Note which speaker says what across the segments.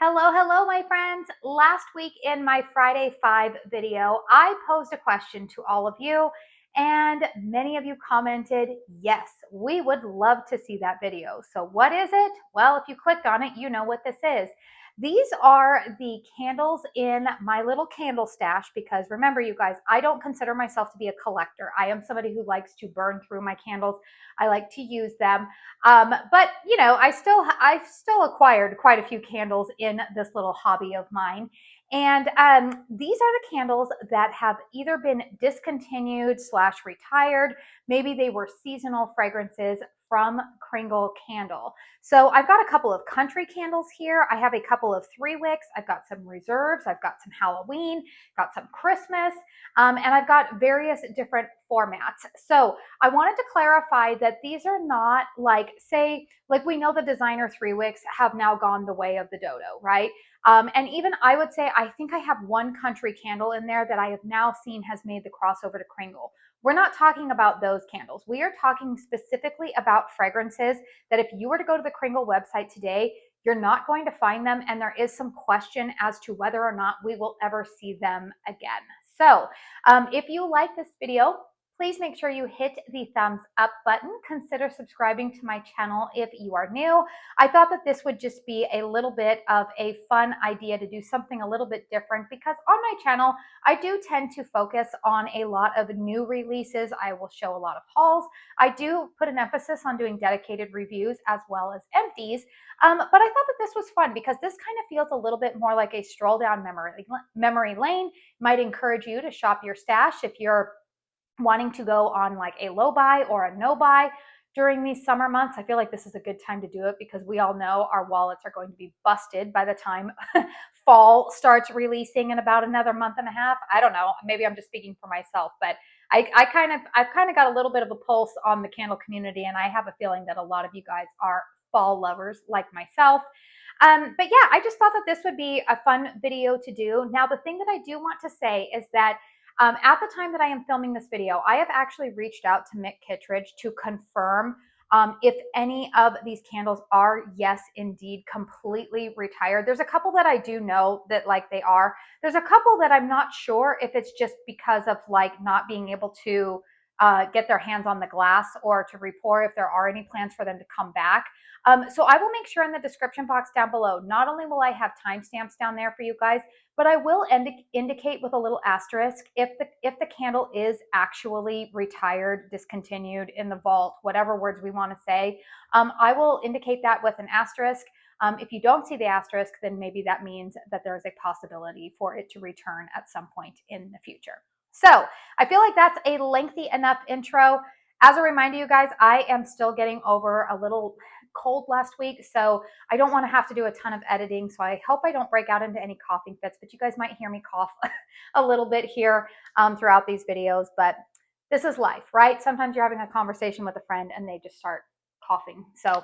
Speaker 1: Hello, hello, my friends. Last week in my Friday 5 video, I posed a question to all of you, and many of you commented, yes, we would love to see that video. So, what is it? Well, if you clicked on it, you know what this is. These are the candles in my little candle stash because remember, you guys, I don't consider myself to be a collector. I am somebody who likes to burn through my candles, I like to use them. But you know, I've still acquired quite a few candles in this little hobby of mine. And these are the candles that have either been discontinued slash retired. Maybe they were seasonal fragrances from Kringle Candle. So I've got a couple of country candles here. I have a couple of 3 wicks. I've got some reserves. I've got some Halloween, got some Christmas, and I've got various different formats. So I wanted to clarify that these are not like, say, like we know the designer 3 wicks have now gone the way of the dodo, right? And even I would say, I think I have one country candle in there that I have now seen has made the crossover to Kringle. We're not talking about those candles. We are talking specifically about fragrances that if you were to go to the Kringle website today, you're not going to find them. And there is some question as to whether or not we will ever see them again. So if you like this video, please make sure you hit the thumbs up button. Consider subscribing to my channel if you are new. I thought that this would just be a little bit of a fun idea to do something a little bit different because on my channel, I do tend to focus on a lot of new releases. I will show a lot of hauls. I do put an emphasis on doing dedicated reviews as well as empties. But I thought that this was fun because this kind of feels a little bit more like a stroll down memory lane. Might encourage you to shop your stash if you're wanting to go on like a low buy or a no buy during these summer months. I feel like this is a good time to do it because we all know our wallets are going to be busted by the time fall starts releasing in about another month and a half. I don't know. Maybe I'm just speaking for myself, but I've kind of got a little bit of a pulse on the candle community, and I have a feeling that a lot of you guys are fall lovers like myself. But yeah, I just thought that this would be a fun video to do. Now, the thing that I do want to say is that at the time that I am filming this video, I have actually reached out to Mick Kittredge to confirm if any of these candles are, yes, indeed, completely retired. There's a couple that I do know that like they are. There's a couple that I'm not sure if it's just because of like not being able to get their hands on the glass or to report if there are any plans for them to come back. So I will make sure in the description box down below, not only will I have timestamps down there for you guys, but I will indicate with a little asterisk if the candle is actually retired, discontinued, in the vault, whatever words we want to say. I will indicate that with an asterisk. If you don't see the asterisk, then maybe that means that there is a possibility for it to return at some point in the future. So I feel like that's a lengthy enough intro. As a reminder, you guys, I am still getting over a little cold last week, so I don't want to have to do a ton of editing. So I hope I don't break out into any coughing fits, but you guys might hear me cough a little bit here throughout these videos. But this is life, right? Sometimes you're having a conversation with a friend and they just start coughing. So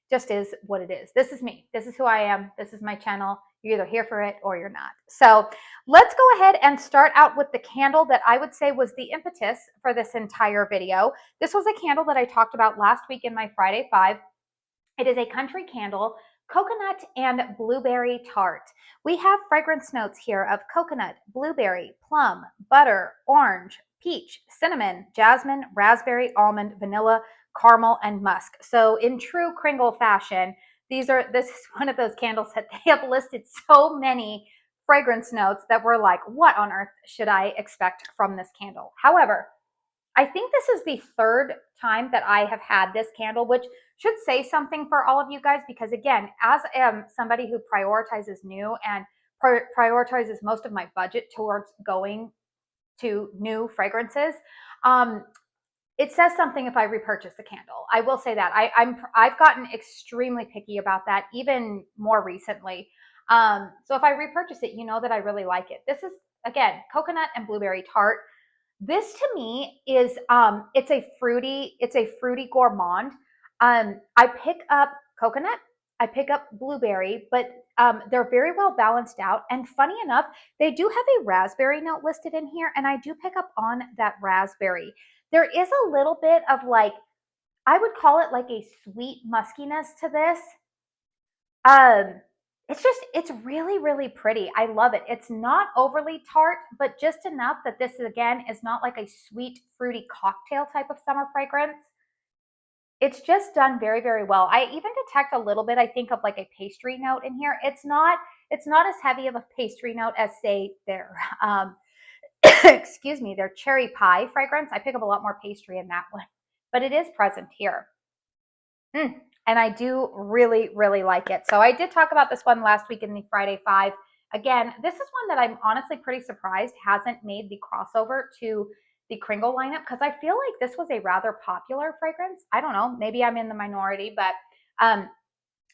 Speaker 1: just is what it is. This is me. This is who I am. This is my channel. You're either here for it or you're not. So let's go ahead and start out with the candle that I would say was the impetus for this entire video. This was a candle that I talked about last week in my Friday 5. It is a country candle, coconut and blueberry tart. We have fragrance notes here of coconut, blueberry, plum, butter, orange, peach, cinnamon, jasmine, raspberry, almond, vanilla, caramel, and musk. So in true Kringle fashion, this is one of those candles that they have listed so many fragrance notes that we're like, what on earth should I expect from this candle? However, I think this is the third time that I have had this candle, which should say something for all of you guys, because again, as somebody who prioritizes new and prioritizes most of my budget towards going to new fragrances, it says something if I repurchase the candle. I will say that I've gotten extremely picky about that, even more recently. So if I repurchase it, you know that I really like it. This is again coconut and blueberry tart. This to me is it's a fruity gourmand. I pick up coconut, I pick up blueberry, but they're very well balanced out. And funny enough, they do have a raspberry note listed in here, and I do pick up on that raspberry. There is a little bit of like, I would call it like a sweet muskiness to this. Um, it's really, really pretty. I love it. It's not overly tart, but just enough that this, again, is not like a sweet, fruity cocktail type of summer fragrance. It's just done very, very well. I even detect a little bit, I think, of like a pastry note in here. It's not as heavy of a pastry note as, say, their excuse me, their cherry pie fragrance. I pick up a lot more pastry in that one, but it is present here. And I do really, really like it. So I did talk about this one last week in the Friday 5. Again, this is one that I'm honestly pretty surprised hasn't made the crossover to the Kringle lineup, because I feel like this was a rather popular fragrance. I don't know, maybe I'm in the minority, but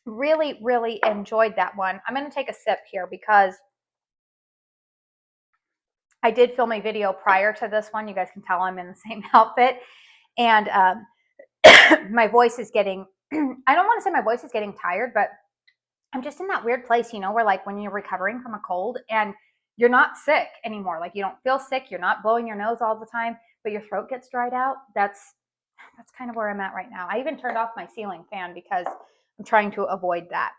Speaker 1: really, really enjoyed that one. I'm going to take a sip here because I did film a video prior to this one. You guys can tell I'm in the same outfit. And my voice is getting, I don't want to say my voice is getting tired, but I'm just in that weird place, where like when you're recovering from a cold and you're not sick anymore, like you don't feel sick, you're not blowing your nose all the time, but your throat gets dried out. That's kind of where I'm at right now. I even turned off my ceiling fan because I'm trying to avoid that.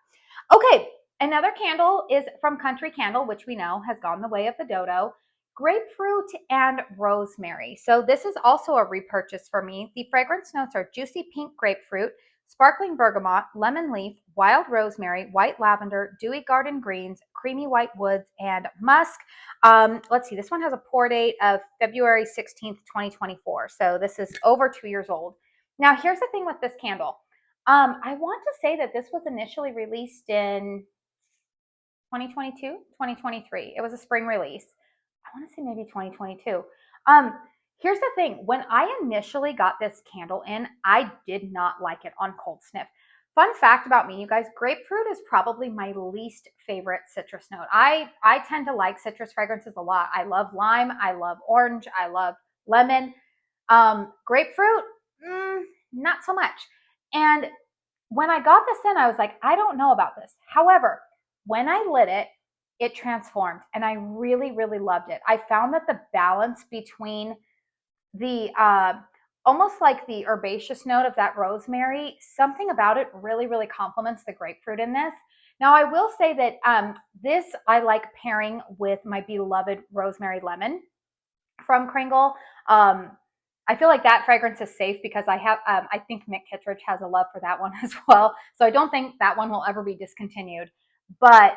Speaker 1: Okay, another candle is from Country Candle, which we know has gone the way of the dodo. Grapefruit and rosemary. So this is also a repurchase for me. The fragrance notes are juicy pink grapefruit, sparkling bergamot, lemon leaf, wild rosemary, white lavender, dewy garden greens, creamy white woods, and musk. Let's see, this one has a pour date of February 16th, 2024. So this is over 2 years old. Now, here's the thing with this candle. I want to say that this was initially released in 2022, 2023. It was a spring release. I want to say maybe 2022. Here's the thing. When I initially got this candle in, I did not like it on cold sniff. Fun fact about me, you guys, grapefruit is probably my least favorite citrus note. I tend to like citrus fragrances a lot. I love lime. I love orange. I love lemon. Grapefruit, not so much. And when I got this in, I was like, I don't know about this. However, when I lit it, it transformed and I really, really loved it. I found that the balance between the almost like the herbaceous note of that rosemary, something about it really, really complements the grapefruit in this. Now, I will say that this I like pairing with my beloved rosemary lemon from Kringle. I feel like that fragrance is safe because I think Mick Kittredge has a love for that one as well. So I don't think that one will ever be discontinued. But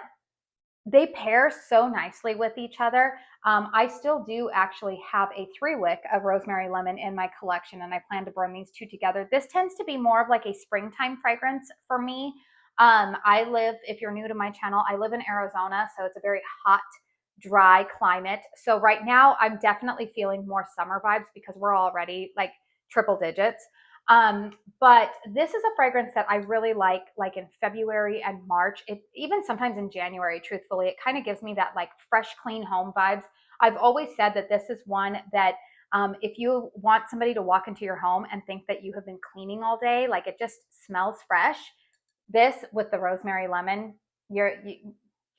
Speaker 1: they pair so nicely with each other. I still do actually have a 3-wick of rosemary lemon in my collection, and I plan to burn these two together. This tends to be more of like a springtime fragrance for me. If you're new to my channel, I live in Arizona, so it's a very hot, dry climate. So right now I'm definitely feeling more summer vibes because we're already like triple digits. But this is a fragrance that I really like in February and March. It even sometimes in January, truthfully, it kind of gives me that like fresh, clean home vibes. I've always said that this is one that if you want somebody to walk into your home and think that you have been cleaning all day, like it just smells fresh, this with the rosemary lemon, you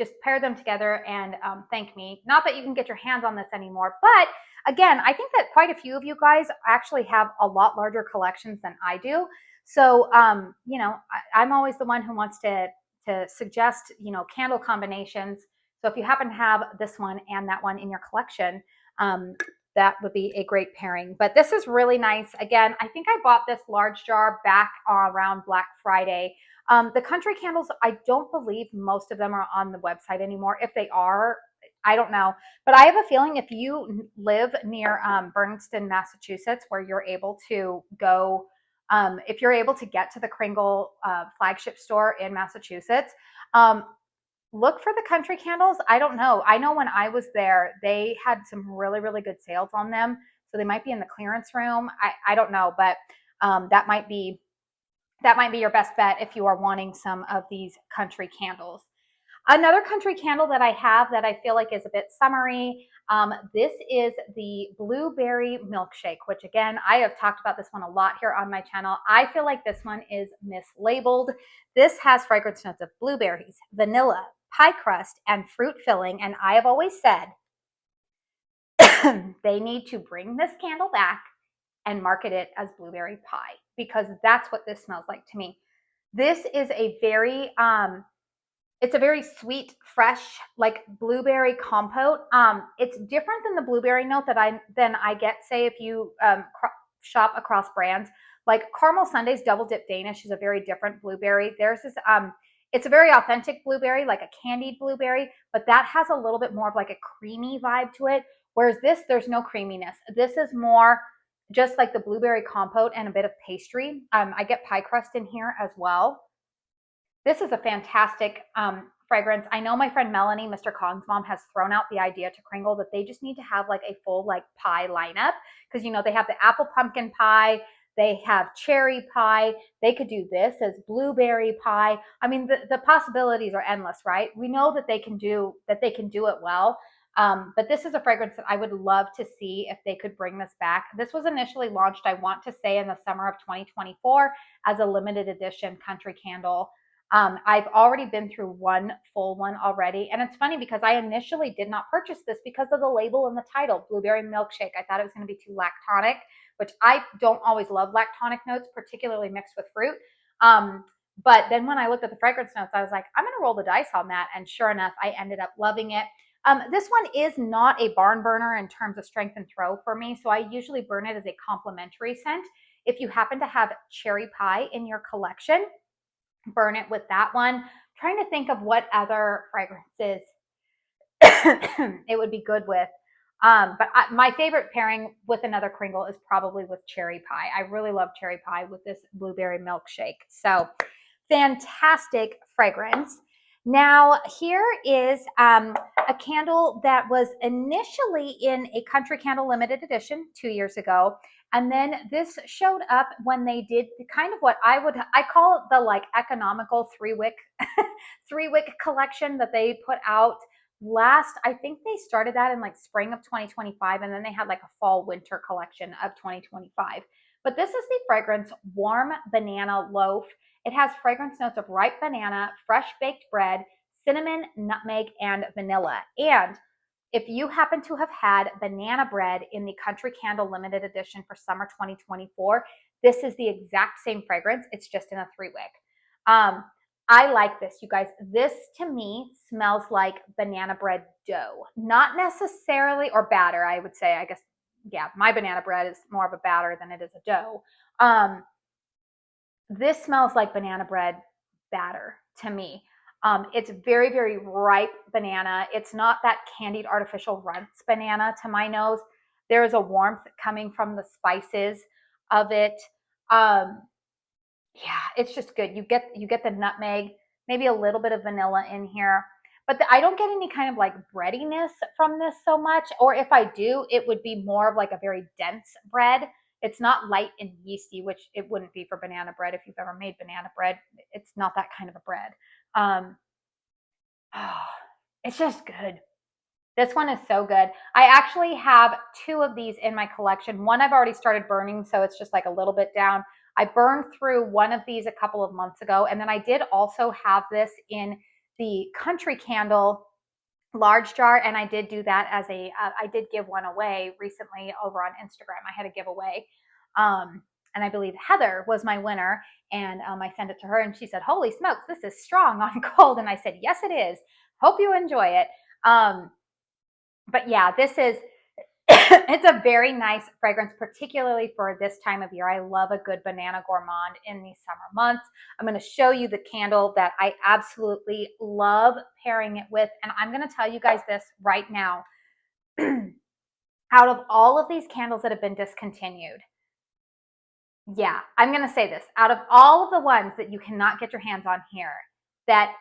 Speaker 1: just pair them together and thank me. Not that you can get your hands on this anymore, but again, I think that quite a few of you guys actually have a lot larger collections than I do. So, I'm always the one who wants to suggest, candle combinations. So if you happen to have this one and that one in your collection, that would be a great pairing. But this is really nice. Again, I think I bought this large jar back around Black Friday. The country candles, I don't believe most of them are on the website anymore. If they are, I don't know. But I have a feeling if you live near Bernston, Massachusetts, where you're able to go, if you're able to get to the Kringle flagship store in Massachusetts, look for the country candles. I don't know. I know when I was there, they had some really, really good sales on them. So they might be in the clearance room. I don't know, but that might be your best bet if you are wanting some of these country candles. Another country candle that I have that I feel like is a bit summery, this is the Blueberry Milkshake, which again, I have talked about this one a lot here on my channel. I feel like this one is mislabeled. This has fragrance notes of blueberries, vanilla, pie crust, and fruit filling, and I have always said they need to bring this candle back and market it as blueberry pie because that's what this smells like to me. This is a very It's a very sweet, fresh, like blueberry compote. It's different than the blueberry note that I get, say, if you shop across brands. Like Caramel Sundays Double Dip Danish is a very different blueberry. Theirs is it's a very authentic blueberry, like a candied blueberry, but that has a little bit more of like a creamy vibe to it. Whereas this, there's no creaminess. This is more just like the blueberry compote and a bit of pastry. I get pie crust in here as well. This is a fantastic fragrance. I know my friend Melanie, Mr. Kong's mom, has thrown out the idea to Kringle that they just need to have like a full like pie lineup, because you know they have the apple pumpkin pie, they have cherry pie, they could do this as blueberry pie. I mean, the possibilities are endless, right? We know that they can do it well. But this is a fragrance that I would love to see if they could bring this back. This was initially launched, I want to say, in the summer of 2024 as a limited edition country candle. I've already been through one full one already. And it's funny because I initially did not purchase this because of the label and the title, Blueberry Milkshake. I thought it was going to be too lactonic, which I don't always love lactonic notes, particularly mixed with fruit. But then when I looked at the fragrance notes, I was like, I'm going to roll the dice on that. And sure enough, I ended up loving it. This one is not a barn burner in terms of strength and throw for me. So I usually burn it as a complimentary scent. If you happen to have cherry pie in your collection, burn it with that one. I'm trying to think of what other fragrances it would be good with. My favorite pairing with another Kringle is probably with cherry pie. I really love cherry pie with this blueberry milkshake. So fantastic fragrance. Now, here is a candle that was initially in a Country Candle limited edition 2 years ago. And then this showed up when they did kind of what I call it the like economical 3-wick collection that they put out last. I think they started that in like spring of 2025, and then they had like a fall winter collection of 2025. But this is the fragrance Warm Banana Loaf. It has fragrance notes of ripe banana, fresh baked bread, cinnamon, nutmeg, and vanilla. And if you happen to have had banana bread in the Country Candle limited edition for summer 2024, this is the exact same fragrance. It's just in a 3-wick. I like this, you guys. This to me smells like banana bread dough, not necessarily, or batter, I would say. I guess, yeah, my banana bread is more of a batter than it is a dough. This smells like banana bread batter to me. It's very, very ripe banana. It's not that candied artificial runts banana to my nose. There is a warmth coming from the spices of it. Yeah, it's just good. You get the nutmeg, maybe a little bit of vanilla in here, but I don't get any kind of like breadiness from this so much. Or if I do, it would be more of like a very dense bread. It's not light and yeasty, which it wouldn't be for banana bread. If you've ever made banana bread, it's not that kind of a bread. Oh, it's just good. This one is so good. I actually have 2 of these in my collection. One I've already started burning, so it's just like a little bit down. I burned through one of these a couple of months ago, and then I did also have this in the Country Candle large jar, and I did do that as I did give one away recently over on Instagram. I had a giveaway, and I believe Heather was my winner, and I sent it to her, and she said, "Holy smokes, this is strong on cold," and I said, "Yes, it is. Hope you enjoy it." But yeah, this is it's a very nice fragrance, particularly for this time of year. I love a good banana gourmand in these summer months. I'm going to show you the candle that I absolutely love pairing it with. And I'm going to tell you guys this right now. Out of all of these candles that have been discontinued, yeah, I'm going to say this. Out of all of the ones that you cannot get your hands on here, that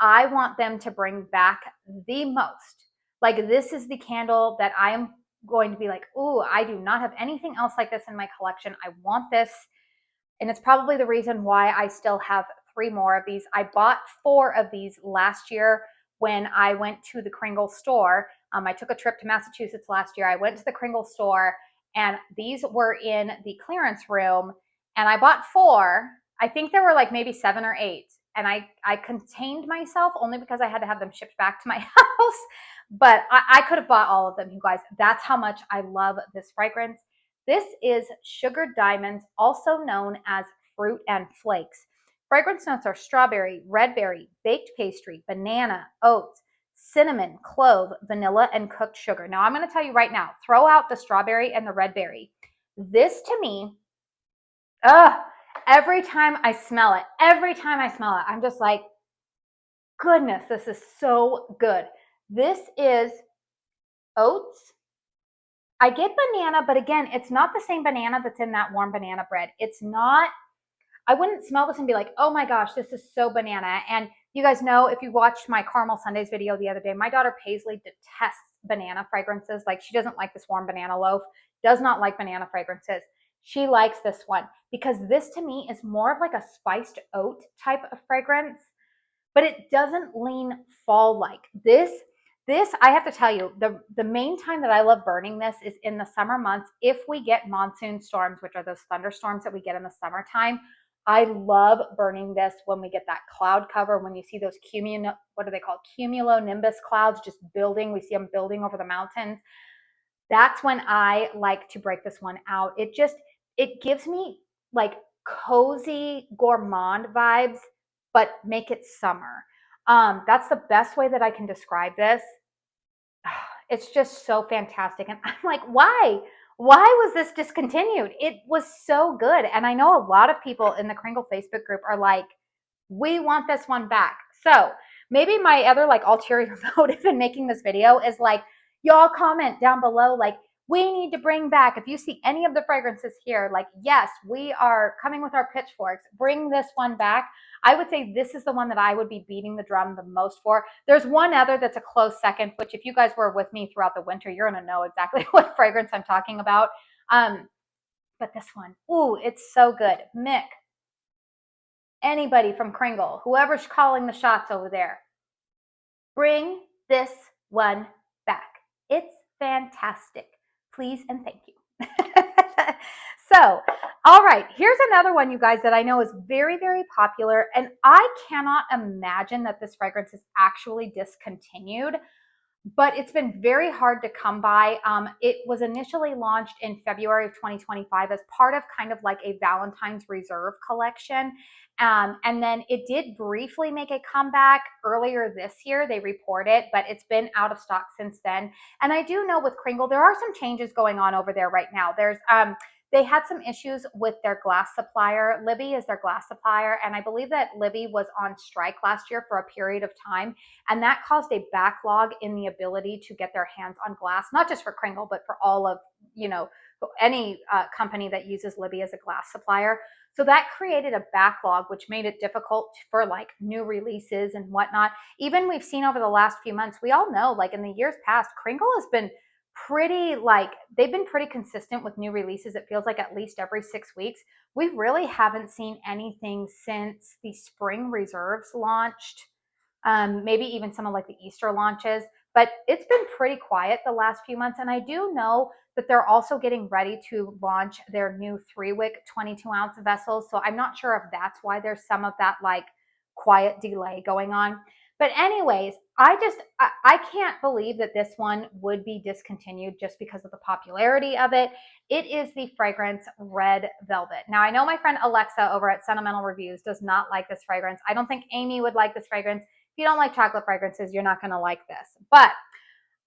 Speaker 1: I want them to bring back the most, like this is the candle that I am going to be like, ooh, I do not have anything else like this in my collection. I want this. And it's probably the reason why I still have 3 more of these. I bought 4 of these last year when I went to the Kringle store. I took a trip to Massachusetts last year. I went to the Kringle store, and these were in the clearance room, and I bought 4. I think there were like maybe 7 or 8. And I contained myself only because I had to have them shipped back to my house. But I could have bought all of them, you guys. That's how much I love this fragrance. This is Sugar Diamonds, also known as Fruit and Flakes. Fragrance notes are strawberry, red berry, baked pastry, banana, oats, cinnamon, clove, vanilla, and cooked sugar. Now, I'm going to tell you right now, throw out the strawberry and the red berry. This to me, every time I smell it, I'm just like, goodness, this is so good. This is oats. I get banana, but again, it's not the same banana that's in that warm banana bread. It's not, I wouldn't smell this and be like, oh my gosh, this is so banana. And you guys know, if you watched my Caramel Sundays video the other day, my daughter Paisley detests banana fragrances. Like, she doesn't like this warm banana loaf, does not like banana fragrances. She likes this one because this to me is more of like a spiced oat type of fragrance, but it doesn't lean fall-like. This, I have to tell you, the main time that I love burning this is in the summer months. If we get monsoon storms, which are those thunderstorms that we get in the summertime, I love burning this when we get that cloud cover, when you see those what are they called? Cumulonimbus clouds just building. We see them building over the mountains. That's when I like to break this one out. It gives me like cozy gourmand vibes, but make it summer. That's the best way that I can describe this. It's just so fantastic. And I'm like, why? Why was this discontinued? It was so good. And I know a lot of people in the Kringle Facebook group are like, we want this one back. So maybe my other like ulterior motive in making this video is like, y'all comment down below, like, we need to bring back, if you see any of the fragrances here, like, yes, we are coming with our pitchforks, bring this one back. I would say this is the one that I would be beating the drum the most for. There's one other that's a close second, which if you guys were with me throughout the winter, you're going to know exactly what fragrance I'm talking about. But this one, ooh, it's so good. Mick, anybody from Kringle, whoever's calling the shots over there, bring this one back. It's fantastic. Please and thank you. So, all right, here's another one, you guys, that I know is very, very popular, and I cannot imagine that this fragrance is actually discontinued, but it's been very hard to come by. It was initially launched in February of 2025 as part of kind of like a Valentine's Reserve collection. And then it did briefly make a comeback earlier this year. They report it, but it's been out of stock since then. And I do know with Kringle, there are some changes going on over there right now. They had some issues with their glass supplier. Libby is their glass supplier. And I believe that Libby was on strike last year for a period of time. And that caused a backlog in the ability to get their hands on glass, not just for Kringle, but for all of, any company that uses Libby as a glass supplier. So that created a backlog, which made it difficult for like new releases and whatnot. Even we've seen over the last few months, we all know, like in the years past, Kringle has been they've been pretty consistent with new releases. It feels like at least every 6 weeks. We really haven't seen anything since the spring reserves launched. Maybe even some of like the Easter launches, but it's been pretty quiet the last few months. And I do know that they're also getting ready to launch their new 3-wick 22-ounce vessels. So I'm not sure if that's why there's some of that like quiet delay going on. But anyways, I can't believe that this one would be discontinued just because of the popularity of it. It is the fragrance Red Velvet. Now, I know my friend Alexa over at Sentimental Reviews does not like this fragrance. I don't think Amy would like this fragrance. If you don't like chocolate fragrances, you're not going to like this. But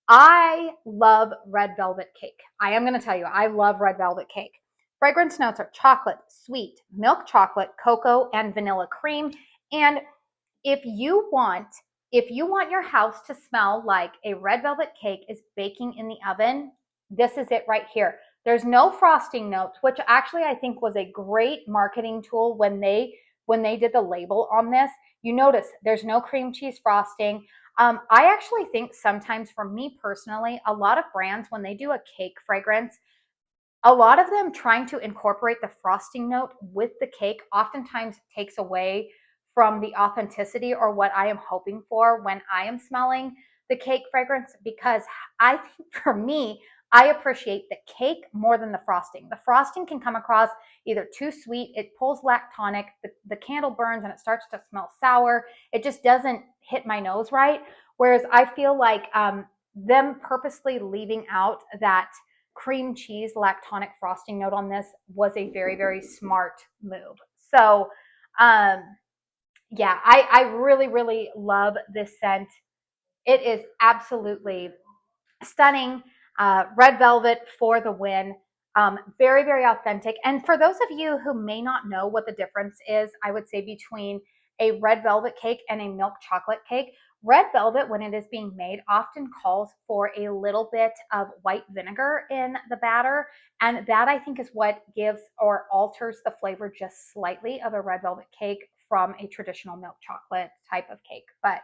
Speaker 1: I love red velvet cake. I am going to tell you, I love red velvet cake. Fragrance notes are chocolate, sweet, milk chocolate, cocoa, and vanilla cream. And if you want your house to smell like a red velvet cake is baking in the oven, this is it right here. There's no frosting notes, which actually I think was a great marketing tool when they did the label on this. You notice there's no cream cheese frosting. I actually think sometimes, for me personally, a lot of brands, when they do a cake fragrance, a lot of them trying to incorporate the frosting note with the cake oftentimes takes away from the authenticity or what I am hoping for when I am smelling the cake fragrance, because I think for me, I appreciate the cake more than the frosting. The frosting can come across either too sweet, it pulls lactonic, the candle burns and it starts to smell sour. It just doesn't hit my nose right. Whereas I feel like them purposely leaving out that cream cheese lactonic frosting note on this was a very, very smart move. So Yeah, I really, really love this scent. It is absolutely stunning. Red velvet for the win. Very, very authentic. And for those of you who may not know what the difference is, I would say between a red velvet cake and a milk chocolate cake. Red velvet, when it is being made, often calls for a little bit of white vinegar in the batter. And that, I think, is what gives or alters the flavor just slightly of a red velvet cake from a traditional milk chocolate type of cake. But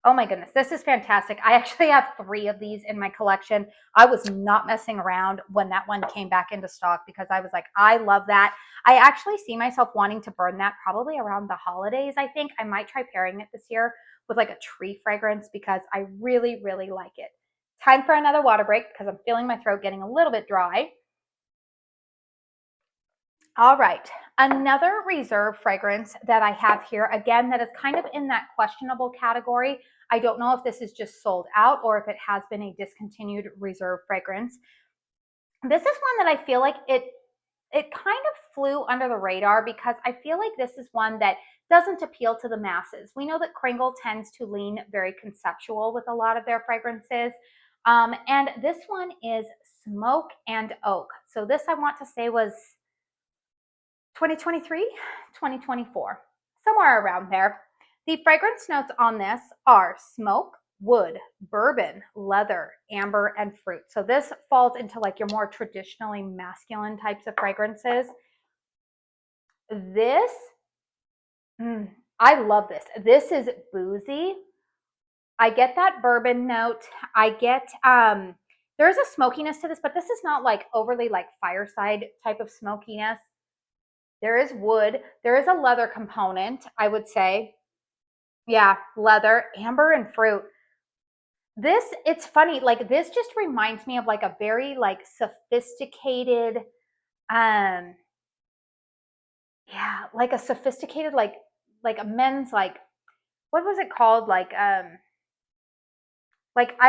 Speaker 1: oh my goodness, this is fantastic. I actually have 3 of these in my collection. I was not messing around when that one came back into stock because I was like, I love that. I actually see myself wanting to burn that probably around the holidays. I think I might try pairing it this year with like a tree fragrance because I really, really like it. Time for another water break because I'm feeling my throat getting a little bit dry. All right, another reserve fragrance that I have here, again, that is kind of in that questionable category. I don't know if this is just sold out or if it has been a discontinued reserve fragrance. This is one that I feel like it kind of flew under the radar because I feel like this is one that doesn't appeal to the masses. We know that Kringle tends to lean very conceptual with a lot of their fragrances. And this one is Smoke and Oak. So this I want to say was 2023, 2024, somewhere around there. The fragrance notes on this are smoke, wood, bourbon, leather, amber, and fruit. So this falls into like your more traditionally masculine types of fragrances. This, I love this. This is boozy. I get that bourbon note. I get, there's a smokiness to this, but this is not like overly like fireside type of smokiness. There is wood. There is a leather component, I would say. Yeah, leather, amber, and fruit. This, it's funny, like this just reminds me of like a very like sophisticated, um, yeah, like a sophisticated, like a men's like, what was it called? Like I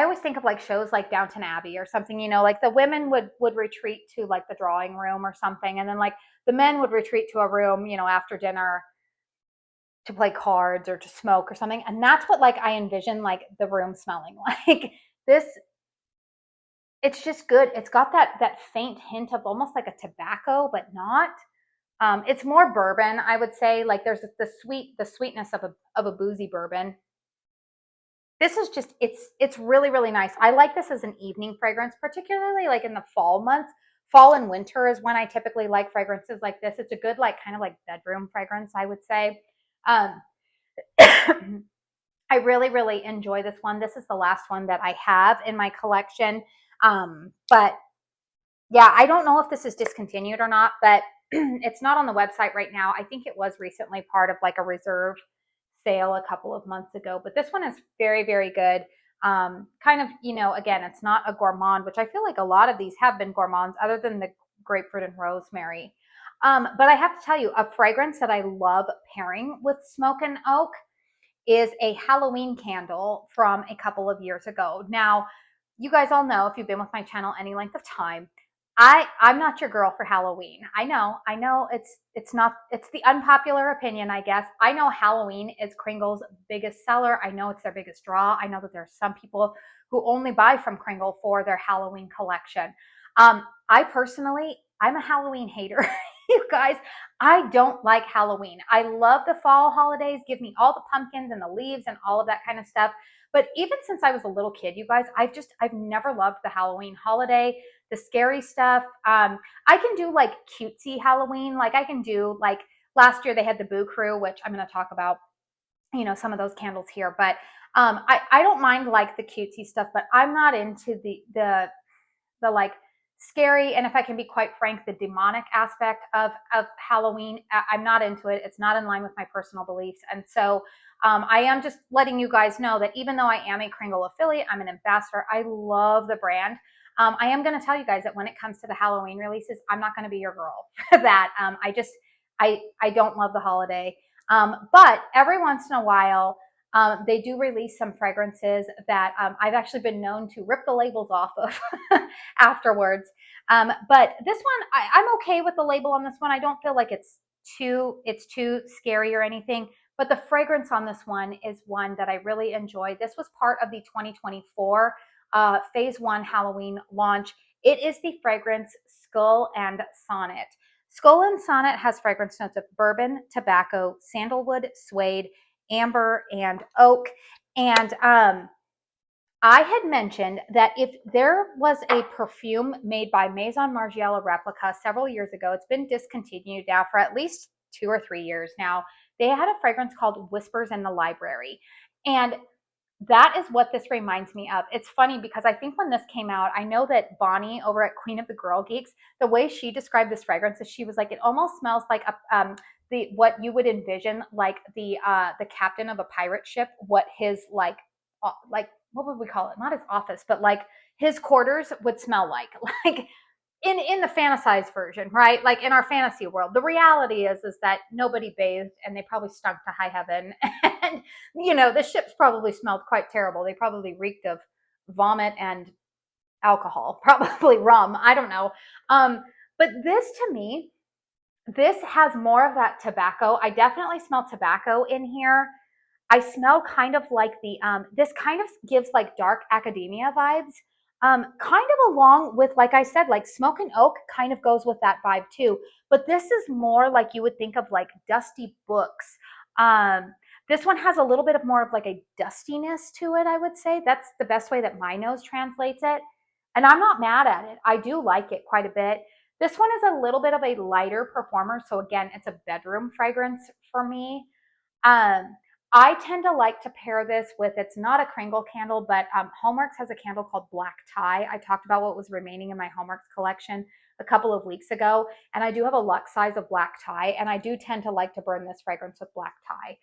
Speaker 1: always think of like shows like Downton Abbey or something, you know, like the women would retreat to like the drawing room or something, and then like the men would retreat to a room, you know, after dinner to play cards or to smoke or something. And that's what like I envision like the room smelling like. This, it's just good. It's got that faint hint of almost like a tobacco, but not. It's more bourbon, I would say. Like there's the sweetness of a boozy bourbon. This is just it's really, really nice. I like this as an evening fragrance, particularly like in the fall months. Fall and winter is when I typically like fragrances like this. It's a good like kind of like bedroom fragrance, I would say. Um, I really, really enjoy this one. This is the last one that I have in my collection. But yeah, I don't know if this is discontinued or not, but it's not on the website right now. I think it was recently part of like a reserve sale a couple of months ago, but this one is very, very good. Kind of, you know, again, it's not a gourmand, which I feel like a lot of these have been gourmands other than the grapefruit and rosemary. But I have to tell you, a fragrance that I love pairing with smoke and oak is a Halloween candle from a couple of years ago. Now, you guys all know if you've been with my channel any length of time, I'm not your girl for Halloween. I know it's not it's the unpopular opinion, I guess. I know Halloween is Kringle's biggest seller. I know it's their biggest draw. I know that there's some people who only buy from Kringle for their Halloween collection. I personally, I'm a Halloween hater. You guys, I don't like Halloween. I love the fall holidays. Give me all the pumpkins and the leaves and all of that kind of stuff. But even since I was a little kid, you guys, I've never loved the Halloween holiday, the scary stuff. I can do like cutesy Halloween. Like I can do like last year they had the Boo Crew, which I'm going to talk about, you know, some of those candles here. But I don't mind like the cutesy stuff, but I'm not into the like scary, and if I can be quite frank, the demonic aspect of Halloween. I'm not into it. It's not in line with my personal beliefs. And so I am just letting you guys know that even though I am a Kringle affiliate, I'm an ambassador. I love the brand. I am going to tell you guys that when it comes to the Halloween releases, I'm not going to be your girl for that. I don't love the holiday. But every once in a while, they do release some fragrances that I've actually been known to rip the labels off of afterwards. But this one, I'm okay with the label on this one. I don't feel like it's too scary or anything. but the fragrance on this one is one that I really enjoy. This was part of the 2024 Phase 1 Halloween launch. It is the fragrance Skull and Sonnet. Skull and Sonnet has fragrance notes of bourbon, tobacco, sandalwood, suede, amber, and oak. And I had mentioned that if there was a perfume made by Maison Margiela Replica several years ago, it's been discontinued now for at least 2 or 3 years now. They had a fragrance called Whispers in the Library. And that is what this reminds me of. It's funny because I think when this came out, I know that Bonnie over at Queen of the Girl Geeks, the way she described this fragrance is she was like, it almost smells like the what you would envision like the captain of a pirate ship, what his like what would we call it? Not his office, but like his quarters would smell like like in the fantasized version, right? Like in our fantasy world. The reality is that nobody bathed and they probably stunk to high heaven. And the ships probably smelled quite terrible. They probably reeked of vomit and alcohol, probably rum. I don't know. But this to me, this has more of that tobacco. I definitely smell tobacco in here. I smell kind of like this kind of gives like dark academia vibes. Kind of along with, like I said, like smoke and oak kind of goes with that vibe too. But this is more like you would think of like dusty books. This one has a little bit of more of like a dustiness to it, I would say. That's the best way that my nose translates it. And I'm not mad at it. I do like it quite a bit. This one is a little bit of a lighter performer. So again, it's a bedroom fragrance for me. Um, I tend to like to pair this with, it's not a Kringle candle, but Hallmarks has a candle called Black Tie. I talked about what was remaining in my Hallmarks collection a couple of weeks ago, and I do have a luxe size of Black Tie, and I do tend to like to burn this fragrance with Black Tie.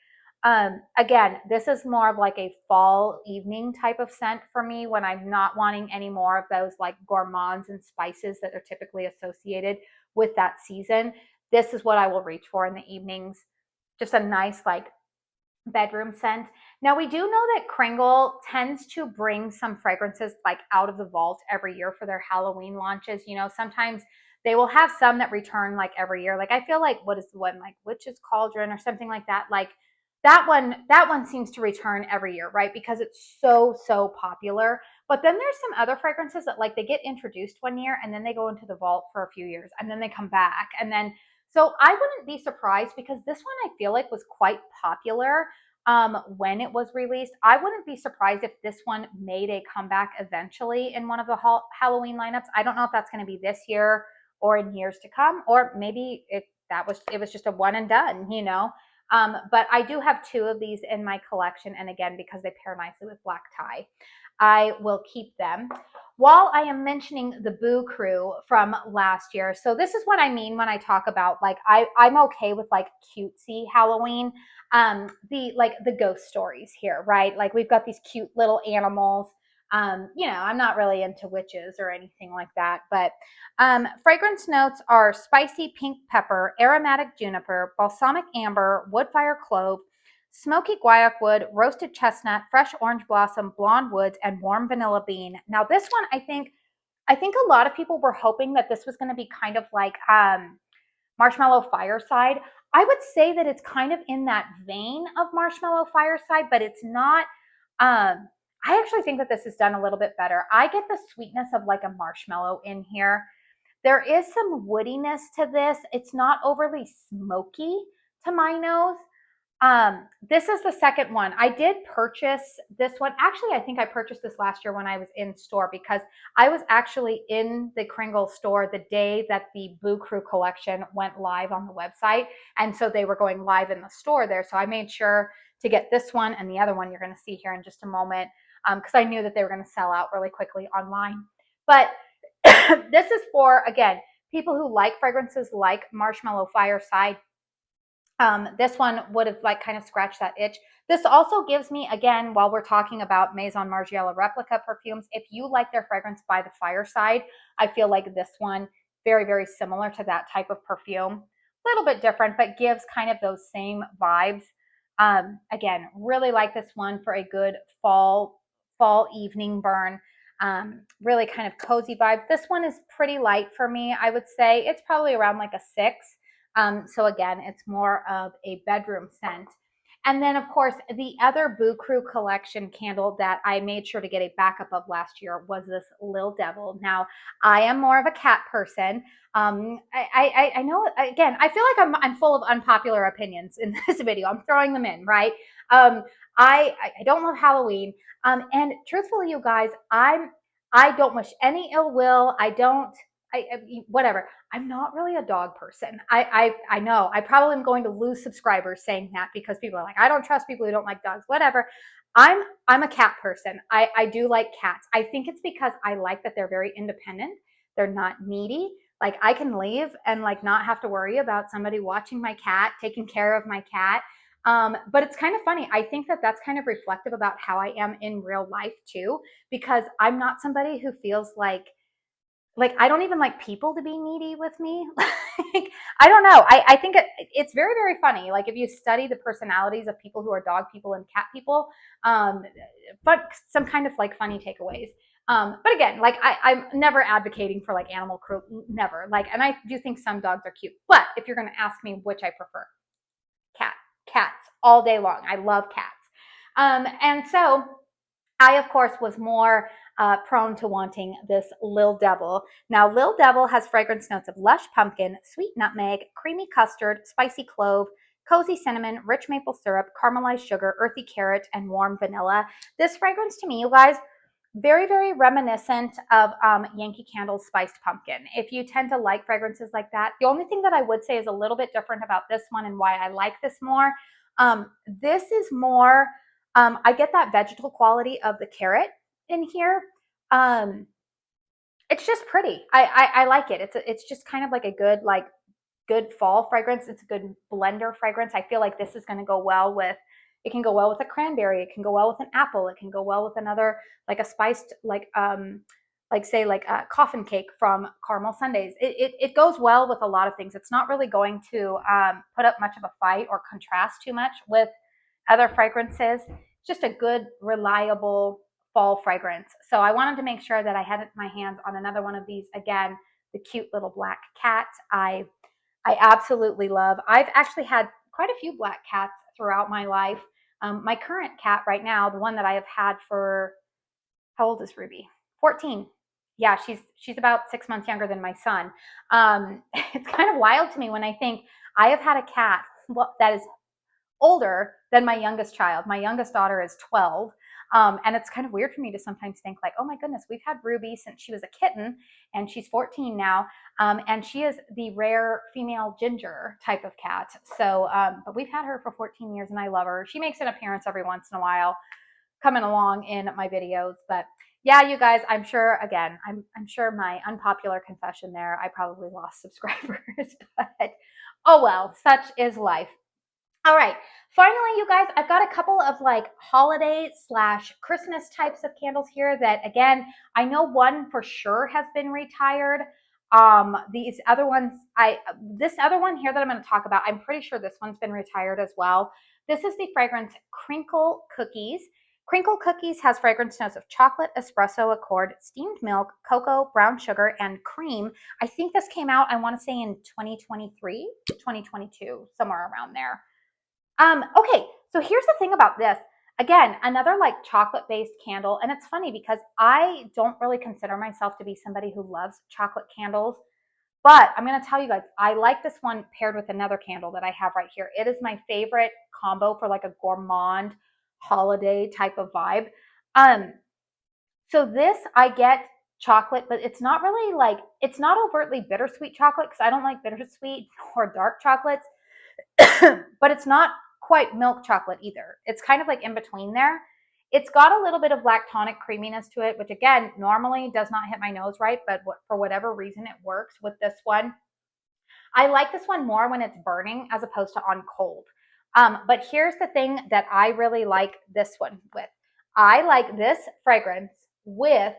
Speaker 1: Again, this is more of like a fall evening type of scent for me when I'm not wanting any more of those like gourmands and spices that are typically associated with that season. This is what I will reach for in the evenings. Just a nice like bedroom scent. Now we do know that Kringle tends to bring some fragrances like out of the vault every year for their Halloween launches. Sometimes they will have some that return like every year. Like I feel like what is the one like Witch's Cauldron or something like that. Like that one seems to return every year, right? Because it's so popular. But then there's some other fragrances that like they get introduced one year and then they go into the vault for a few years and then they come back. And then so I wouldn't be surprised because this one I feel like was quite popular when it was released. I wouldn't be surprised if this one made a comeback eventually in one of the Halloween lineups. I don't know if that's going to be this year or in years to come, or maybe it was just a one and done. But I do have two of these in my collection, and again, because they pair nicely with Black Tie, I will keep them. While I am mentioning the Boo Crew from last year, so this is what I mean when I talk about like I'm okay with like cutesy Halloween, the ghost stories here, right? Like we've got these cute little animals. I'm not really into witches or anything like that, but fragrance notes are spicy pink pepper, aromatic juniper, balsamic amber, woodfire clove, smoky guaiac wood, roasted chestnut, fresh orange blossom, blonde woods, and warm vanilla bean. Now this one, I think a lot of people were hoping that this was going to be kind of like Marshmallow Fireside. I would say that it's kind of in that vein of Marshmallow Fireside, but it's not. I actually think that this is done a little bit better. I get the sweetness of like a marshmallow in here. There is some woodiness to this. It's not overly smoky to my nose. This is the second one. I did purchase this one. Actually, I think I purchased this last year when I was in store because I was actually in the Kringle store the day that the Boo Crew collection went live on the website. And so they were going live in the store there. So I made sure to get this one and the other one you're going to see here in just a moment because I knew that they were going to sell out really quickly online. But this is for, again, people who like fragrances like Marshmallow Fireside. This one would have like kind of scratched that itch. This also gives me, again, while we're talking about Maison Margiela replica perfumes, if you like their fragrance by the fireside, I feel like this one, very similar to that type of perfume. A little bit different, but gives kind of those same vibes. Again, really like this one for a good fall evening burn. Really kind of cozy vibe. This one is pretty light for me, I would say. It's probably around like a 6. So again, it's more of a bedroom scent. And then, of course, the other Boo Crew collection candle that I made sure to get a backup of last year was this Lil Devil. Now, I am more of a cat person. I know, again, I feel like I'm full of unpopular opinions in this video. I'm throwing them in, right? Um, I don't love Halloween. And truthfully, you guys, I don't wish any ill will. Whatever. I'm not really a dog person. I know I probably am going to lose subscribers saying that because people are like, I don't trust people who don't like dogs. Whatever. I'm a cat person. I do like cats. I think it's because I like that they're very independent. They're not needy. Like I can leave and like not have to worry about somebody watching my cat, taking care of my cat. But it's kind of funny. I think that that's kind of reflective about how I am in real life too, because I'm not somebody who feels like I don't even like people to be needy with me. Like I don't know. I think it's very, very funny. Like if you study the personalities of people who are dog people and cat people, but some kind of like funny takeaways. But again, like I'm never advocating for like animal cruelty, never. Like, and I do think some dogs are cute. But if you're going to ask me which I prefer, cats all day long. I love cats. And so I, of course, was more prone to wanting this Lil Devil. Now, Lil Devil has fragrance notes of lush pumpkin, sweet nutmeg, creamy custard, spicy clove, cozy cinnamon, rich maple syrup, caramelized sugar, earthy carrot, and warm vanilla. This fragrance to me, you guys, very, very reminiscent of Yankee Candle's spiced pumpkin. If you tend to like fragrances like that, the only thing that I would say is a little bit different about this one and why I like this more. This is more, I get that vegetal quality of the carrot in here. It's just pretty. I like it. It's just kind of like a good fall fragrance. It's a good blender fragrance. I feel like this is going to go well with, it can go well with a cranberry. It can go well with an apple. It can go well with another, like a spiced, like say like a coffin cake from Caramel Sundays. It goes well with a lot of things. It's not really going to put up much of a fight or contrast too much with other fragrances. It's just a good, reliable fall fragrance. So I wanted to make sure that I had my hands on another one of these. Again, the cute little black cat. I absolutely love. I've actually had quite a few black cats throughout my life. My current cat right now, the one that I have had for, how old is Ruby? 14. Yeah, she's about 6 months younger than my son. It's kind of wild to me when I think I have had a cat that is older than my youngest child. My youngest daughter is 12. And it's kind of weird for me to sometimes think like, oh my goodness, we've had Ruby since she was a kitten and she's 14 now. And she is the rare female ginger type of cat. So, but we've had her for 14 years and I love her. She makes an appearance every once in a while coming along in my videos. But yeah, you guys, I'm sure, again, I'm sure my unpopular confession there, I probably lost subscribers, but oh well, such is life. All right. Finally, you guys, I've got a couple of like holiday / Christmas types of candles here that, again, I know one for sure has been retired. These other ones, this other one here that I'm going to talk about, I'm pretty sure this one's been retired as well. This is the fragrance Crinkle Cookies. Crinkle Cookies has fragrance notes of chocolate, espresso, accord, steamed milk, cocoa, brown sugar, and cream. I think this came out, I want to say in 2023, 2022, somewhere around there. Okay, so here's the thing about this. Again, another like chocolate-based candle, and it's funny because I don't really consider myself to be somebody who loves chocolate candles, but I'm going to tell you guys, I like this one paired with another candle that I have right here. It is my favorite combo for like a gourmand holiday type of vibe. So this, I get chocolate, but it's not really like, it's not overtly bittersweet chocolate because I don't like bittersweet or dark chocolates. But it's not quite milk chocolate either. It's kind of like in between there. It's got a little bit of lactonic creaminess to it, which again, normally does not hit my nose right, but for whatever reason, it works with this one. I like this one more when it's burning as opposed to on cold. But here's the thing that I really like this one with. I like this fragrance with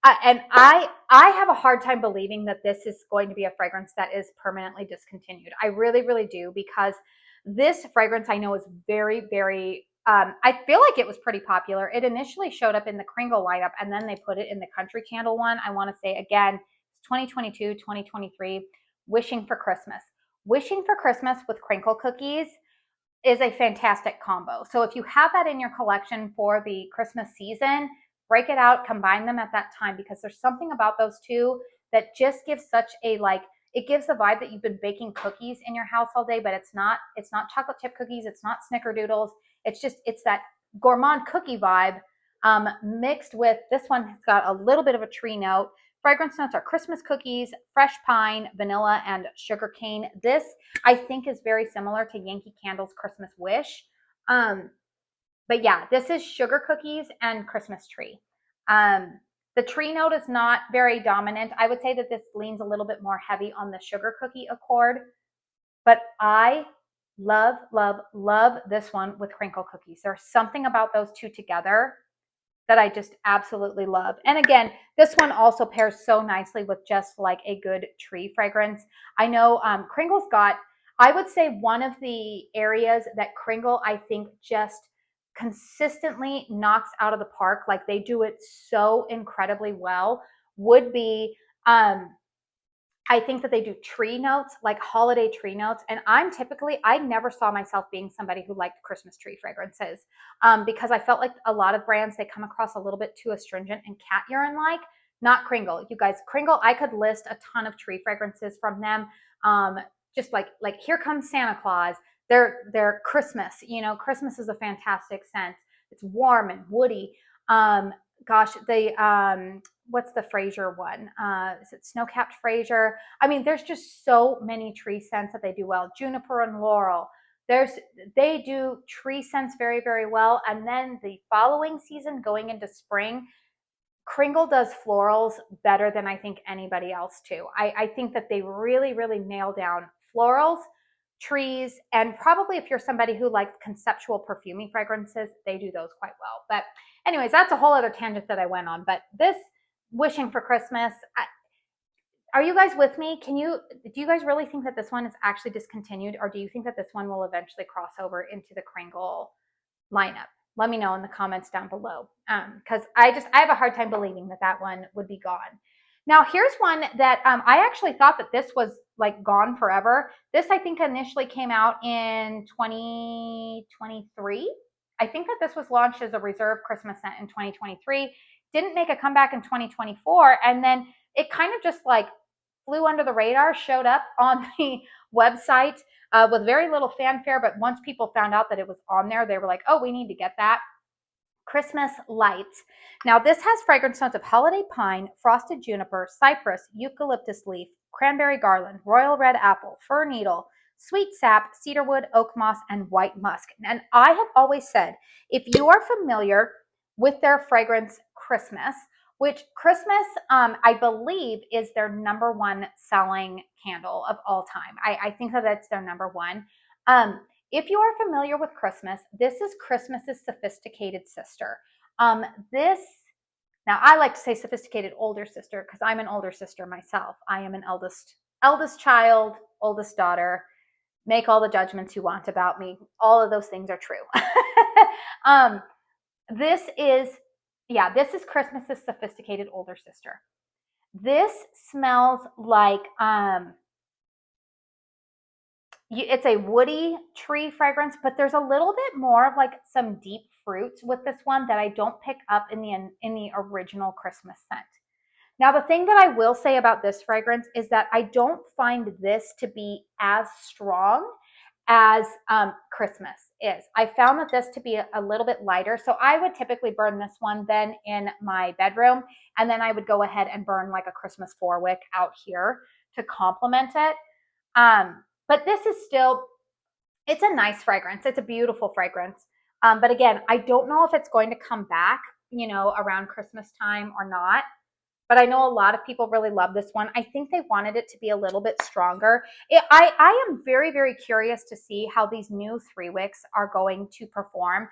Speaker 1: and I have a hard time believing that this is going to be a fragrance that is permanently discontinued. I really, really do, because this fragrance I know is very, very, I feel like it was pretty popular. It initially showed up in the Kringle lineup and then they put it in the country candle one. I want to say again, 2022, 2023, Wishing for Christmas. Wishing for Christmas with Crinkle Cookies. is a fantastic combo. So if you have that in your collection for the Christmas season, break it out, combine them at that time, because there's something about those two that just gives such a, like, it gives the vibe that you've been baking cookies in your house all day, but it's not chocolate chip cookies, it's not snickerdoodles. It's that gourmand cookie vibe, mixed with this one has got a little bit of a tree note. Fragrance notes are Christmas cookies, fresh pine, vanilla, and sugar cane. This, I think, is very similar to Yankee Candle's Christmas Wish. But yeah, this is sugar cookies and Christmas tree. The tree note is not very dominant. I would say that this leans a little bit more heavy on the sugar cookie accord, but I love, love, love this one with Crinkle Cookies. There's something about those two together that I just absolutely love. And again, this one also pairs so nicely with just like a good tree fragrance. I know Kringle's got, I would say one of the areas that Kringle, I think, just consistently knocks out of the park, like they do it so incredibly well, would be I think that they do tree notes, like holiday tree notes. And I never saw myself being somebody who liked Christmas tree fragrances, because I felt like a lot of brands, they come across a little bit too astringent and cat urine like. Not Kringle. You guys, Kringle, I could list a ton of tree fragrances from them. Just like Here Comes Santa Claus. They're Christmas. You know, Christmas is a fantastic scent. It's warm and woody. Gosh, what's the Fraser one? Is it Snow-Capped Fraser? I mean, there's just so many tree scents that they do well. Juniper and Laurel. They do tree scents very, very well. And then the following season, going into spring, Kringle does florals better than I think anybody else too. I think that they really, really nail down florals, trees, and probably if you're somebody who likes conceptual perfumey fragrances, they do those quite well. But anyways, that's a whole other tangent that I went on. But this Wishing for Christmas, are you guys with me? Do you guys really think that this one is actually discontinued, or do you think that this one will eventually cross over into the Kringle lineup? Let me know in the comments down below, because I have a hard time believing that one would be gone. Now, here's one that I actually thought that this was like gone forever. This, I think, initially came out in 2023. I think that this was launched as a reserve Christmas scent in 2023. Didn't make a comeback in 2024, and then it kind of just like flew under the radar, showed up on the website with very little fanfare. But once people found out that it was on there, they were like, oh, we need to get that. Christmas Lights. Now, this has fragrance notes of holiday pine, frosted juniper, cypress, eucalyptus leaf, cranberry garland, royal red apple, fir needle, sweet sap, cedarwood, oak moss, and white musk. And I have always said, if you are familiar with their fragrance Christmas, which Christmas, I believe, is their #1 selling candle of all time. I think that that's their #1. If you are familiar with Christmas, this is Christmas's sophisticated sister. Now I like to say sophisticated older sister because I'm an older sister myself. I am an eldest child, oldest daughter. Make all the judgments you want about me. All of those things are true. This is Christmas's sophisticated older sister. This smells like it's a woody tree fragrance, but there's a little bit more of like some deep fruits with this one that I don't pick up in the original Christmas scent. Now, the thing that I will say about this fragrance is that I don't find this to be as strong as Christmas is. I found that this to be a little bit lighter. So I would typically burn this one then in my bedroom, and then I would go ahead and burn like a Christmas 4-wick out here to complement it. But this is still, it's a nice fragrance. It's a beautiful fragrance. But again, I don't know if it's going to come back, around Christmas time or not. But I know a lot of people really love this one. I think they wanted it to be a little bit stronger. I am very, very curious to see how these new 3-wicks are going to perform.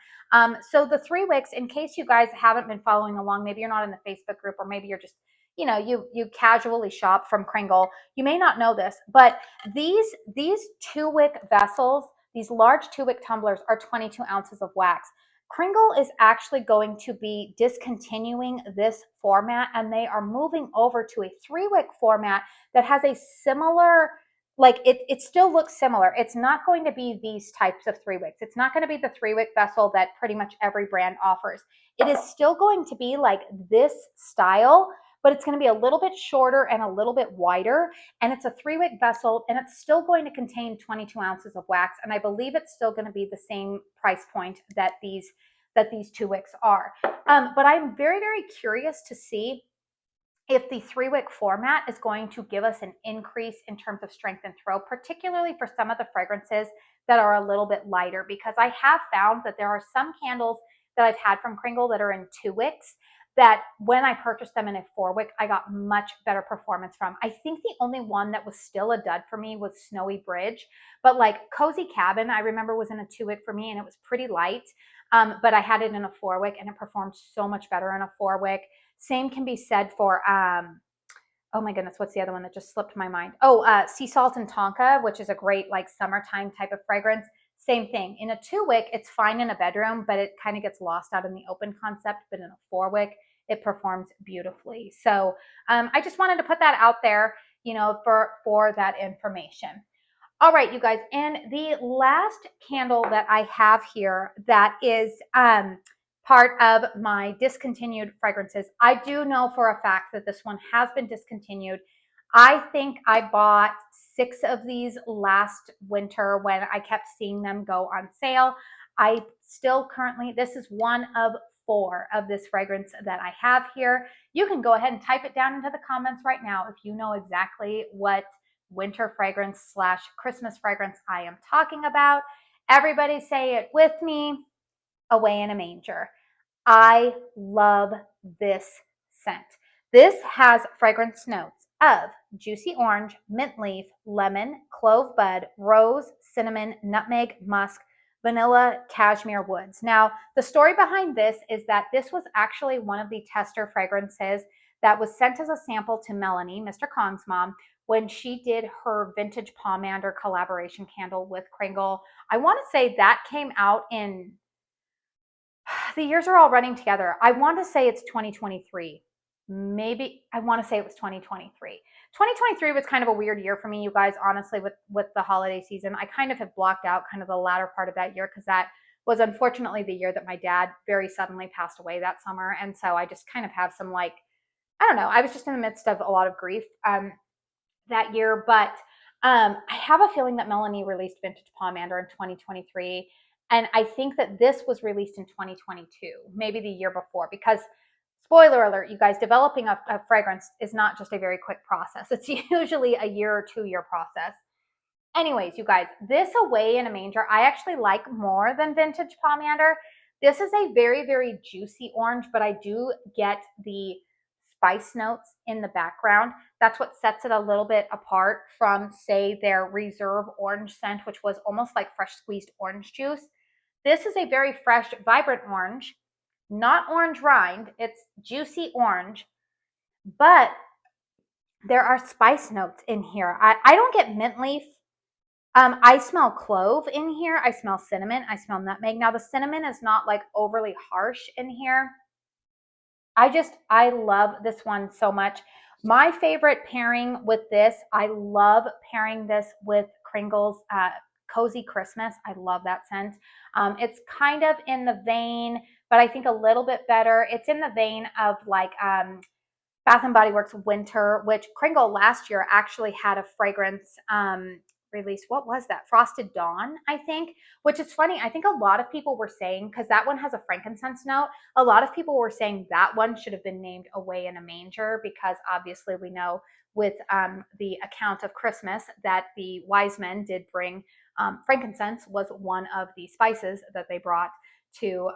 Speaker 1: So the 3-wicks, in case you guys haven't been following along, maybe you're not in the Facebook group, or maybe you're just, you casually shop from Kringle. You may not know this, but these 2-wick vessels, these large 2-wick tumblers, are 22 ounces of wax. Kringle is actually going to be discontinuing this format, and they are moving over to a 3-wick format that has a similar like it still looks similar. It's not going to be these types of 3 wicks. It's not going to be the 3-wick vessel that pretty much every brand offers. It is still going to be like this style, but it's going to be a little bit shorter and a little bit wider. And it's a 3-wick vessel, and it's still going to contain 22 ounces of wax. And I believe it's still going to be the same price point that these 2 wicks are. But I'm very, very curious to see if the 3-wick format is going to give us an increase in terms of strength and throw, particularly for some of the fragrances that are a little bit lighter, because I have found that there are some candles that I've had from Kringle that are in 2 wicks that when I purchased them in a 4-wick, I got much better performance from. I think the only one that was still a dud for me was Snowy Bridge, but like Cozy Cabin, I remember was in a 2-wick for me and it was pretty light, but I had it in a 4-wick and it performed so much better in a 4-wick. Same can be said for, oh my goodness, what's the other one that just slipped my mind? Sea Salt and Tonka, which is a great like summertime type of fragrance. Same thing. In a 2-wick, it's fine in a bedroom, but it kind of gets lost out in the open concept. But in a 4-wick, it performs beautifully. So I just wanted to put that out there, for that information. All right, you guys, and the last candle that I have here that is part of my discontinued fragrances. I do know for a fact that this one has been discontinued. I think I bought 6 of these last winter when I kept seeing them go on sale. I still currently, this is one of 4 of this fragrance that I have here. You can go ahead and type it down into the comments right now if you know exactly what winter fragrance / Christmas fragrance I am talking about. Everybody say it with me. Away in a Manger. I love this scent. This has fragrance notes of juicy orange, mint leaf, lemon, clove bud, rose, cinnamon, nutmeg, musk, vanilla, cashmere woods. Now, the story behind this is that this was actually one of the tester fragrances that was sent as a sample to Melanie, Mr. Kong's mom, when she did her vintage Pomander collaboration candle with Kringle. I want to say that came out in, the years are all running together. I want to say it's 2023. Maybe I want to say it was 2023. 2023 was kind of a weird year for me, you guys, honestly, with the holiday season. I kind of have blocked out kind of the latter part of that year because that was unfortunately the year that my dad very suddenly passed away that summer. And so I just kind of have some like, I don't know, I was just in the midst of a lot of grief that year. But I have a feeling that Melanie released Vintage Pomander in 2023. And I think that this was released in 2022, maybe the year before, because spoiler alert, you guys, developing a fragrance is not just a very quick process. It's usually a year or 2-year process. Anyways, you guys, this Away in a Manger, I actually like more than Vintage Pomander. This is a very, very juicy orange, but I do get the spice notes in the background. That's what sets it a little bit apart from, say, their Reserve orange scent, which was almost like fresh squeezed orange juice. This is a very fresh, vibrant orange, not orange rind. It's juicy orange, but there are spice notes in here. I don't get mint leaf. I smell clove in here. I smell cinnamon. I smell nutmeg. Now, the cinnamon is not like overly harsh in here. I love this one so much. My favorite pairing with this, I love pairing this with Kringle's Cozy Christmas. I love that scent. It's kind of in the vein, but I think a little bit better. It's in the vein of like Bath and Body Works Winter, which Kringle last year actually had a fragrance release. What was that? Frosted Dawn, I think, which is funny. I think a lot of people were saying, because that one has a frankincense note, a lot of people were saying that one should have been named Away in a Manger, because obviously we know with the account of Christmas that the wise men did bring frankincense was one of the spices that they brought to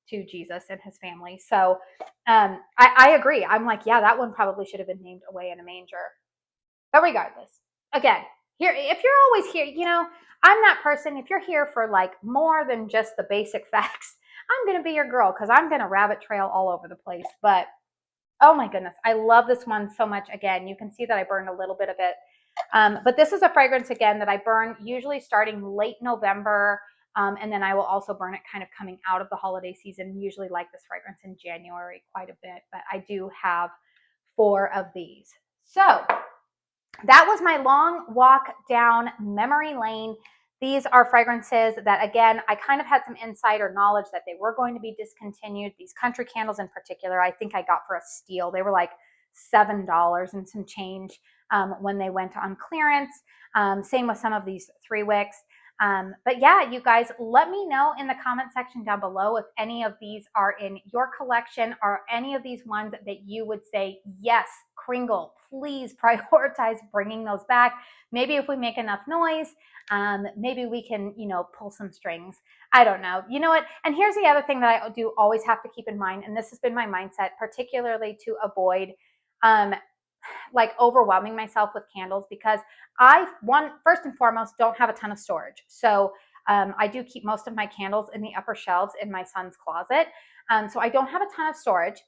Speaker 1: Jesus and his family. So I agree. I'm like, yeah, that one probably should have been named Away in a Manger. But regardless, again, here, if you're always here, I'm that person. If you're here for like more than just the basic facts, I'm going to be your girl because I'm going to rabbit trail all over the place. But oh my goodness, I love this one so much. Again, you can see that I burned a little bit of it. But this is a fragrance, again, that I burn usually starting late November. And then I will also burn it kind of coming out of the holiday season. Usually like this fragrance in January quite a bit. But I do have 4 of these. So that was my long walk down memory lane. These are fragrances that, again, I kind of had some insider knowledge that they were going to be discontinued. These country candles in particular, I think I got for a steal. They were like $7 and some change when they went on clearance. Same with some of these 3 wicks. But yeah, you guys, let me know in the comment section down below if any of these are in your collection, or any of these ones that you would say, yes, Kringle, please prioritize bringing those back. Maybe if we make enough noise, maybe we can, pull some strings. I don't know. You know what? And here's the other thing that I do always have to keep in mind, and this has been my mindset, particularly to avoid um, like overwhelming myself with candles, because first and foremost, don't have a ton of storage. So I do keep most of my candles in the upper shelves in my son's closet. So I don't have a ton of storage.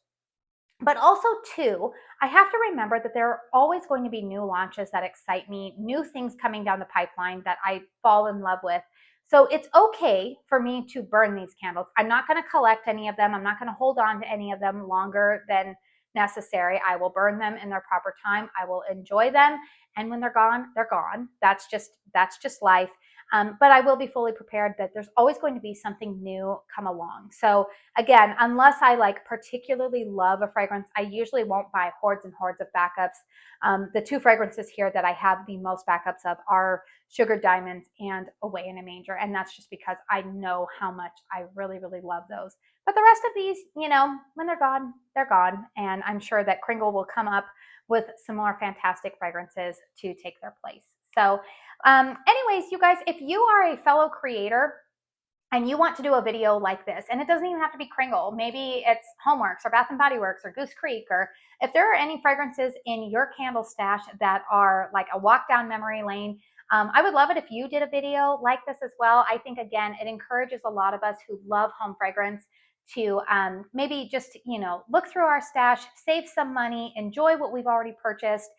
Speaker 1: But also, too, I have to remember that there are always going to be new launches that excite me, new things coming down the pipeline that I fall in love with. So it's okay for me to burn these candles. I'm not going to collect any of them. I'm not going to hold on to any of them longer than necessary. I will burn them in their proper time. I will enjoy them. And when they're gone, they're gone. That's just life. But I will be fully prepared that there's always going to be something new come along. So again, unless I like particularly love a fragrance, I usually won't buy hordes and hordes of backups. The 2 fragrances here that I have the most backups of are Sugar Diamonds and Away in a Manger. And that's just because I know how much I really, really love those. But the rest of these, when they're gone, they're gone. And I'm sure that Kringle will come up with some more fantastic fragrances to take their place. So anyways, you guys, if you are a fellow creator and you want to do a video like this, and it doesn't even have to be Kringle, maybe it's Homeworks or Bath and Body Works or Goose Creek, or if there are any fragrances in your candle stash that are like a walk down memory lane, I would love it if you did a video like this as well. I think, again, it encourages a lot of us who love home fragrance to maybe just, look through our stash, save some money, enjoy what we've already purchased.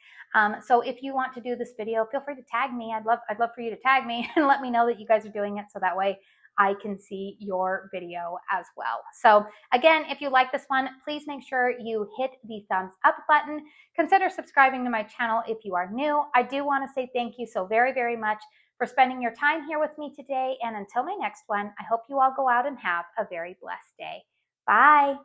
Speaker 1: So if you want to do this video, feel free to tag me. I'd love for you to tag me and let me know that you guys are doing it, so that way I can see your video as well. So again, if you like this one, please make sure you hit the thumbs up button. Consider subscribing to my channel if you are new. I do want to say thank you so very, very much for spending your time here with me today. And until my next one, I hope you all go out and have a very blessed day. Bye.